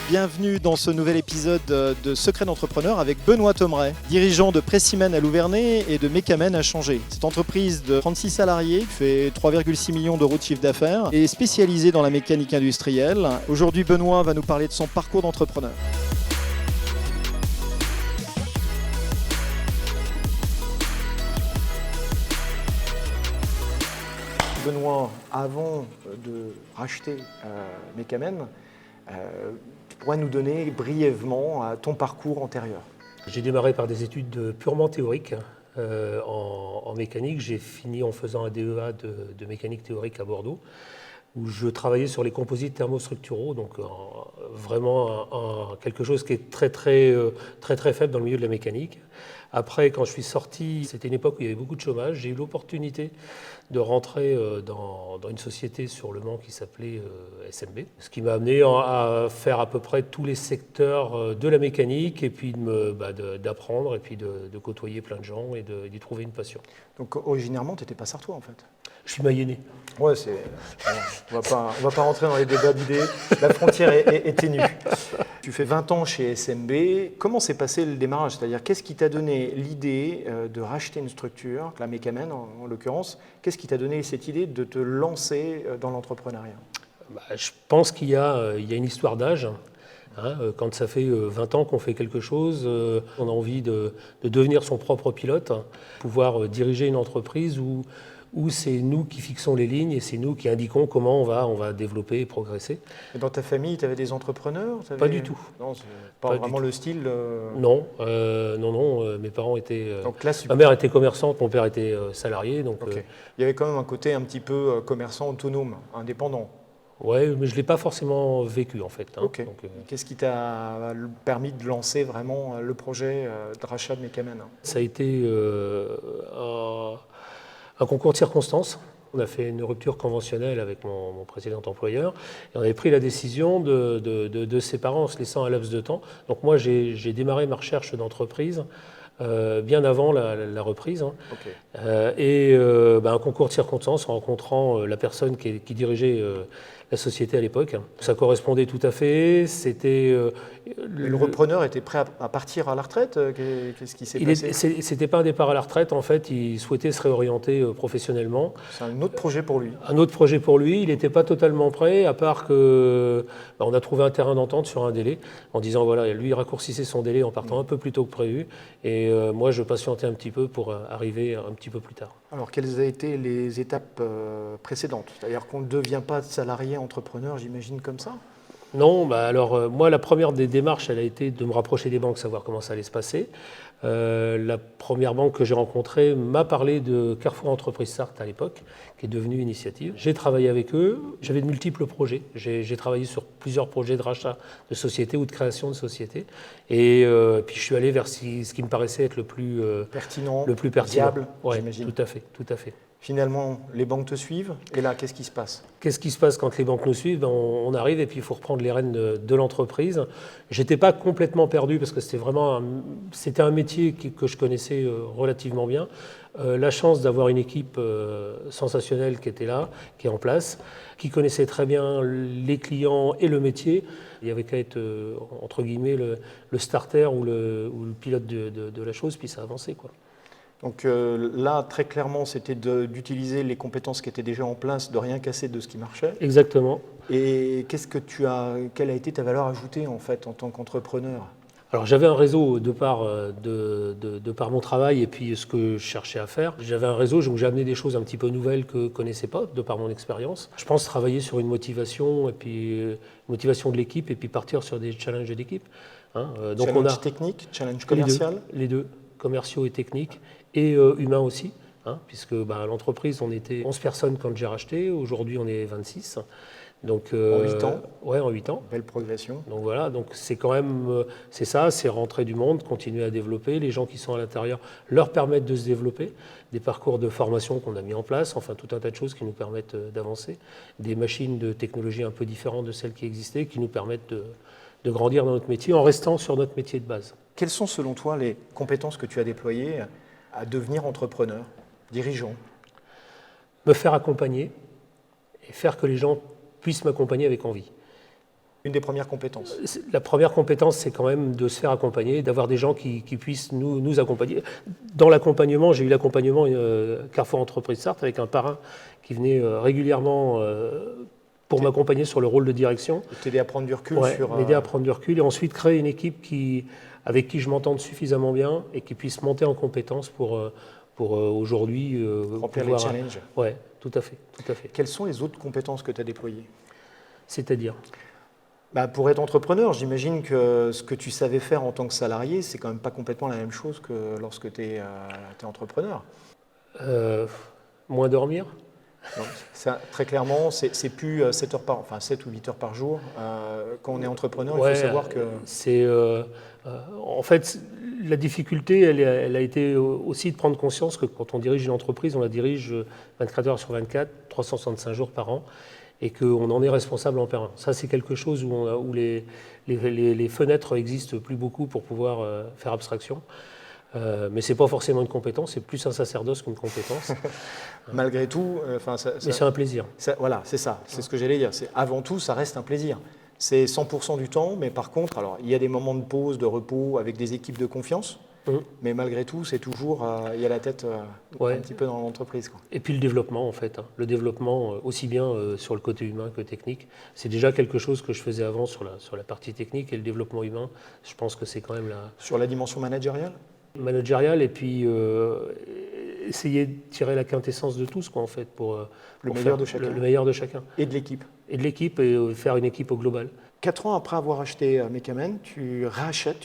Bienvenue dans ce nouvel épisode de Secrets d'entrepreneur avec Benoît Thomeret, dirigeant de Pressimen à Louvernay et de Mecamen à Changé. Cette entreprise de 36 salariés fait 3,6 millions d'euros de chiffre d'affaires et est spécialisée dans la mécanique industrielle. Aujourd'hui, Benoît va nous parler de son parcours d'entrepreneur. Benoît, avant de racheter Mecamen, tu pourrais nous donner brièvement ton parcours antérieur. J'ai démarré par des études purement théoriques en mécanique. J'ai fini en faisant un DEA de mécanique théorique à Bordeaux, où je travaillais sur les composites thermostructuraux, donc vraiment quelque chose qui est très faible dans le milieu de la mécanique. Après, quand je suis sorti, c'était une époque où il y avait beaucoup de chômage, j'ai eu l'opportunité de rentrer dans une société sur Le Mans qui s'appelait SMB, ce qui m'a amené à faire à peu près tous les secteurs de la mécanique et puis d'apprendre et puis de côtoyer plein de gens et d'y trouver une passion. Donc originairement, tu n'étais pas sartois en fait? Je suis mayennais. Ouais, on va pas rentrer dans les débats d'idées, la frontière est ténue. Tu fais 20 ans chez SMB, comment s'est passé le démarrage? C'est-à-dire, qu'est-ce qui t'a donné l'idée de racheter une structure, la Mecamen en l'occurrence? Qu'est-ce qui t'a donné cette idée de te lancer dans l'entrepreneuriat? Je pense qu'il y a une histoire d'âge. Quand ça fait 20 ans qu'on fait quelque chose, on a envie de devenir son propre pilote, pouvoir diriger une entreprise où c'est nous qui fixons les lignes et c'est nous qui indiquons comment on va développer et progresser. Et dans ta famille, tu avais des entrepreneurs? Pas du tout. Non, c'est pas vraiment le style Non, mes parents étaient... Donc là, ma mère était commerçante, mon père était salarié. Donc, okay. Il y avait quand même un côté un petit peu commerçant autonome, indépendant. Oui, mais je ne l'ai pas forcément vécu en fait. Okay. Qu'est-ce qui t'a permis de lancer vraiment le projet de rachat de Mecamen? Ça a été un concours de circonstances. On a fait une rupture conventionnelle avec mon précédent employeur et on avait pris la décision de se séparer en se laissant un laps de temps. Donc moi, j'ai démarré ma recherche d'entreprise bien avant la reprise. Okay. Un concours de circonstances en rencontrant la personne qui dirigeait la société à l'époque. Ça correspondait tout à fait. C'était le repreneur était prêt à partir à la retraite. Qu'est-ce qui s'est passé? C'était pas un départ à la retraite. En fait, il souhaitait se réorienter professionnellement. C'est un autre projet pour lui. Un autre projet pour lui. Il n'était pas totalement prêt, à part que on a trouvé un terrain d'entente sur un délai, en disant voilà, lui il raccourcissait son délai en partant un peu plus tôt que prévu, et moi je patientais un petit peu pour arriver un petit peu plus tard. Alors, quelles ont été les étapes précédentes? C'est-à-dire qu'on ne devient pas salarié entrepreneur, j'imagine, comme ça? Non, moi, la première des démarches, elle a été de me rapprocher des banques, savoir comment ça allait se passer. La première banque que j'ai rencontrée m'a parlé de Carrefour Entreprise Sarthe à l'époque, qui est devenue Initiative. J'ai travaillé avec eux, j'avais de multiples projets. J'ai travaillé sur plusieurs projets de rachat de sociétés ou de création de sociétés. Et puis je suis allé vers ce qui me paraissait être le plus pertinent, viable, ouais, j'imagine. Tout à fait. Finalement, les banques te suivent, et là, qu'est-ce qui se passe? Qu'est-ce qui se passe quand les banques nous suivent? On arrive et puis il faut reprendre les rênes de l'entreprise. Je n'étais pas complètement perdu parce que c'était un métier que je connaissais relativement bien. La chance d'avoir une équipe sensationnelle qui était là, qui est en place, qui connaissait très bien les clients et le métier. Il n'y avait qu'à être, entre guillemets, le starter ou le pilote de la chose, puis ça avançait, quoi. Donc là, très clairement, c'était d'utiliser les compétences qui étaient déjà en place, de rien casser de ce qui marchait. Exactement. Et quelle a été ta valeur ajoutée en fait en tant qu'entrepreneur? Alors j'avais un réseau de par mon travail et puis ce que je cherchais à faire. J'avais un réseau où j'ai amené des choses un petit peu nouvelles que je ne connaissais pas, de par mon expérience. Je pense travailler sur une motivation et puis motivation de l'équipe et puis partir sur des challenges d'équipe. Donc challenge technique, challenge commercial? Les deux, commerciaux et techniques. Et humain aussi, puisque l'entreprise, on était 11 personnes quand j'ai racheté, aujourd'hui on est 26. Donc, en 8 ans? Ouais, en 8 ans. Belle progression. Donc voilà, donc c'est quand même, c'est rentrer du monde, continuer à développer, les gens qui sont à l'intérieur leur permettent de se développer, des parcours de formation qu'on a mis en place, enfin tout un tas de choses qui nous permettent d'avancer, des machines de technologie un peu différentes de celles qui existaient, qui nous permettent de grandir dans notre métier en restant sur notre métier de base. Quelles sont selon toi les compétences que tu as déployées à devenir entrepreneur, dirigeant? Me faire accompagner et faire que les gens puissent m'accompagner avec envie. Une des premières compétences. La première compétence, c'est quand même de se faire accompagner, d'avoir des gens qui puissent nous accompagner. Dans l'accompagnement, j'ai eu l'accompagnement Carrefour Entreprise Sarthe avec un parrain qui venait régulièrement pour m'accompagner sur le rôle de direction. T'aider à prendre du recul sur... m'aider à prendre du recul et ensuite créer une équipe avec qui je m'entende suffisamment bien et qui puisse monter en compétences pour aujourd'hui remplir les challenges. Oui, tout à fait. Quelles sont les autres compétences que tu as déployées? C'est-à-dire? Pour être entrepreneur, j'imagine que ce que tu savais faire en tant que salarié, c'est quand même pas complètement la même chose que lorsque tu es entrepreneur. Moins dormir. Donc, ça, très clairement, c'est plus 7 ou 8 heures par jour. Quand on est entrepreneur, il faut savoir que... En fait, la difficulté, elle a été aussi de prendre conscience que quand on dirige une entreprise, on la dirige 24 heures sur 24, 365 jours par an, et qu'on en est responsable en permanence. Ça, c'est quelque chose où les fenêtres n'existent plus beaucoup pour pouvoir faire abstraction. Mais ce n'est pas forcément une compétence, c'est plus un sacerdoce qu'une compétence. Malgré tout... mais c'est un plaisir. Voilà, c'est ça, c'est ce que j'allais dire. Avant tout, ça reste un plaisir. C'est 100% du temps, mais par contre, alors, il y a des moments de pause, de repos avec des équipes de confiance, mais malgré tout, c'est toujours, il y a la tête un petit peu dans l'entreprise. Et puis le développement, en fait. Le développement, aussi bien sur le côté humain que technique. C'est déjà quelque chose que je faisais avant sur la partie technique, et le développement humain, je pense que c'est quand même Sur la dimension managériale et puis essayer de tirer la quintessence de tous, quoi, en fait, pour le meilleur de chacun. Le meilleur de chacun. Et de l'équipe. Et de l'équipe, et faire une équipe au global. 4 ans après avoir acheté Mecamen, tu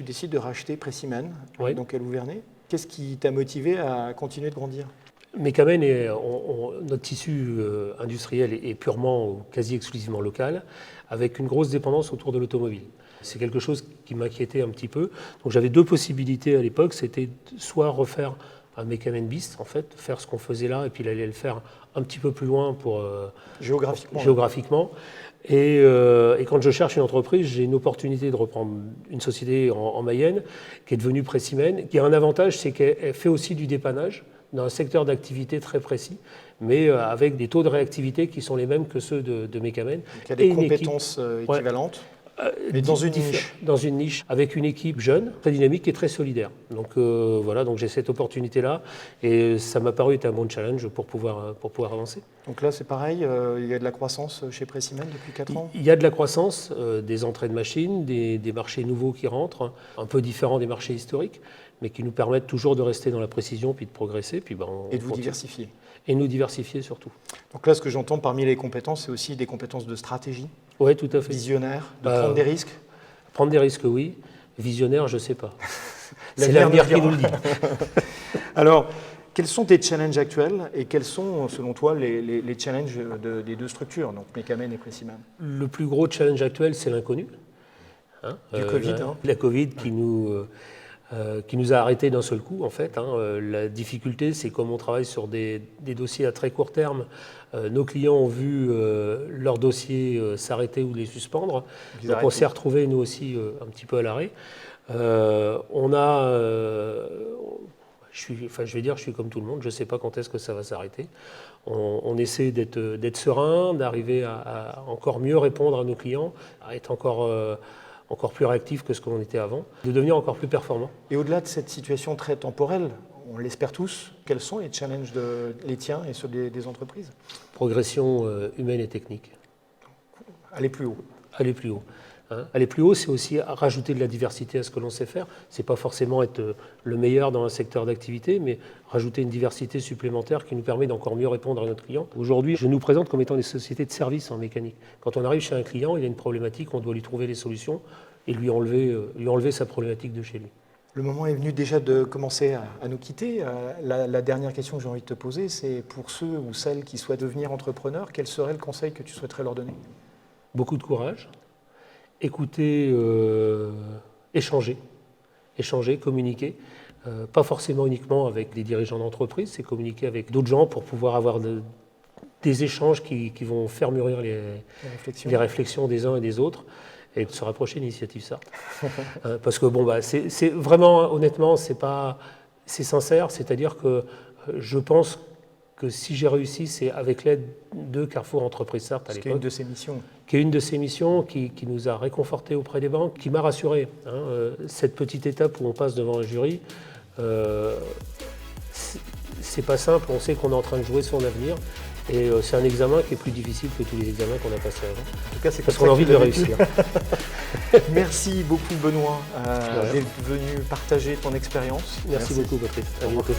décides de racheter Precimen, dans quel Louvernay. Qu'est-ce qui t'a motivé à continuer de grandir? Mecamen, notre tissu industriel est purement ou quasi exclusivement local, avec une grosse dépendance autour de l'automobile. C'est quelque chose qui m'inquiétait un petit peu. Donc j'avais deux possibilités à l'époque, c'était soit refaire un Mecamen bis, en fait, faire ce qu'on faisait là, et puis aller le faire un petit peu plus loin pour géographiquement. Et quand je cherche une entreprise, j'ai une opportunité de reprendre une société en Mayenne qui est devenue Precimen, qui a un avantage, c'est qu'elle fait aussi du dépannage dans un secteur d'activité très précis, mais avec des taux de réactivité qui sont les mêmes que ceux de Mecamen. Il y a des compétences équivalentes. Mais dans une niche. Dans une niche, avec une équipe jeune, très dynamique et très solidaire. Donc voilà, donc j'ai cette opportunité-là et ça m'a paru être un bon challenge pour pouvoir avancer. Donc là, c'est pareil, il y a de la croissance chez Precimen depuis 4 ans? Il y a de la croissance, des entrées de machines, des marchés nouveaux qui rentrent, un peu différents des marchés historiques, mais qui nous permettent toujours de rester dans la précision puis de progresser. Puis et de vous diversifier. Et nous diversifier surtout. Donc là, ce que j'entends parmi les compétences, c'est aussi des compétences de stratégie. Oui, tout à fait. Visionnaire, de prendre des risques. Prendre des risques, oui. Visionnaire, je ne sais pas. C'est l'avenir qui nous le dit. Alors, quels sont tes challenges actuels et quels sont, selon toi, les challenges des deux structures, donc Mecamen et Precimen? Le plus gros challenge actuel, c'est l'inconnu. Du Covid. La Covid qui nous a arrêtés d'un seul coup, en fait. La difficulté, c'est comme on travaille sur des dossiers à très court terme, nos clients ont vu leurs dossiers s'arrêter ou les suspendre. Donc on s'est retrouvés, nous aussi, un petit peu à l'arrêt. Je vais dire, je suis comme tout le monde, je ne sais pas quand est-ce que ça va s'arrêter. On essaie d'être serein, d'arriver à encore mieux répondre à nos clients, à être encore plus réactif que ce qu'on était avant, de devenir encore plus performant. Et au-delà de cette situation très temporelle, on l'espère tous, quels sont les challenges les tiens et ceux des entreprises? Progression humaine et technique. Aller plus haut. Aller plus haut. Aller plus haut, c'est aussi rajouter de la diversité à ce que l'on sait faire. Ce n'est pas forcément être le meilleur dans un secteur d'activité, mais rajouter une diversité supplémentaire qui nous permet d'encore mieux répondre à notre client. Aujourd'hui, je nous présente comme étant des sociétés de services en mécanique. Quand on arrive chez un client, il a une problématique, on doit lui trouver les solutions et lui enlever sa problématique de chez lui. Le moment est venu déjà de commencer à nous quitter. La dernière question que j'ai envie de te poser, c'est pour ceux ou celles qui souhaitent devenir entrepreneurs, quel serait le conseil que tu souhaiterais leur donner? Beaucoup de courage. Écouter, échanger, communiquer, pas forcément uniquement avec des dirigeants d'entreprise, c'est communiquer avec d'autres gens pour pouvoir avoir des échanges qui vont faire mûrir les réflexions des uns et des autres et de se rapprocher de l'initiative Sarthe. Parce que c'est vraiment, honnêtement, c'est sincère, c'est-à-dire que je pense que si j'ai réussi, c'est avec l'aide de Carrefour Entreprise Sarthe à Ce qui est l'époque. une de ses missions. Qui est une de ces missions qui nous a réconfortés auprès des banques, qui m'a rassuré. Cette petite étape où on passe devant un jury, c'est pas simple, on sait qu'on est en train de jouer son avenir. Et c'est un examen qui est plus difficile que tous les examens qu'on a passés avant. En tout cas, c'est Parce comme qu'on a ça envie que de tu le l'as vécu. réussir. Merci beaucoup Benoît Ouais. d'être venu partager ton expérience. Merci beaucoup Patrice. À bientôt.